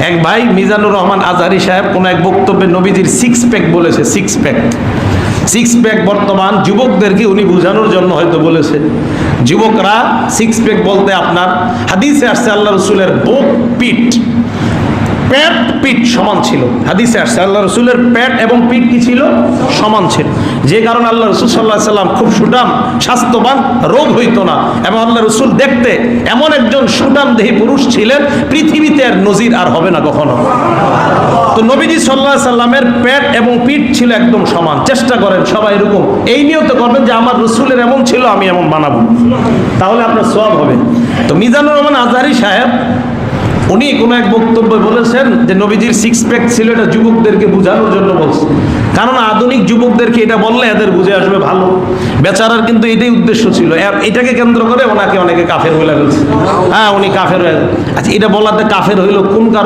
এক ভাই মিজানুর রহমান আজহারি সাহেব কোন এক বক্তব্যে নবীজির সিক্স প্যাক বলেছে। সিক্স প্যাক বর্তমান যুবকদেরকে উনি বোঝানোর জন্য হয়তো বলেছে। যুবকরা সিক্স প্যাক বলতে আপনার হাদিসে আসছে আল্লাহ রসুলের বুক পিঠ, পেট পিঠ সমান ছিল। হাদিসে আসছে আল্লাহ রসুলের পেট এবং পিঠ কি ছিল? সমান ছিল। যে কারণে আল্লাহ রসুল সাল্লাল্লাহু আলাইহি সাল্লাম খুব সুঠাম, স্বাস্থ্যবান, রোগ হইতো না। এবং আল্লাহ রসুল দেখতে এমন একজন সুঠাম দেহী পুরুষ ছিলেন, পৃথিবীতে আর নজির আর হবে না কখনো। তো নবীজি সাল্লাল্লাহু আলাইহি সাল্লামের পেট এবং পিঠ ছিল একদম সমান। চেষ্টা করেন সবাই এরকম এই নিয়ত করবেন যে আমার রসুলের এমন ছিল, আমি এমন বানাবো, তাহলে আপনার সওয়াব হবে। তো মিজানুর রহমান আজহারি সাহেব উনি কোনো এক বক্তব্যে বলেছেন যে নবীজির সিক্স প্যাক ছিল, এটা যুবকদেরকে বোঝানোর জন্য বলছে। কারণ আধুনিক যুবকদেরকে এটা বললে এদের বুঝে আসবে ভালো। বেচারার কিন্তু এটাই উদ্দেশ্য ছিল। এটাকে কেন্দ্র করে ওনাকে অনেকে কাফের বলে ফেলছে। হ্যাঁ, উনি কাফের হয়ে। আচ্ছা, এটা বলাতে কাফের হইল কোন কারণে?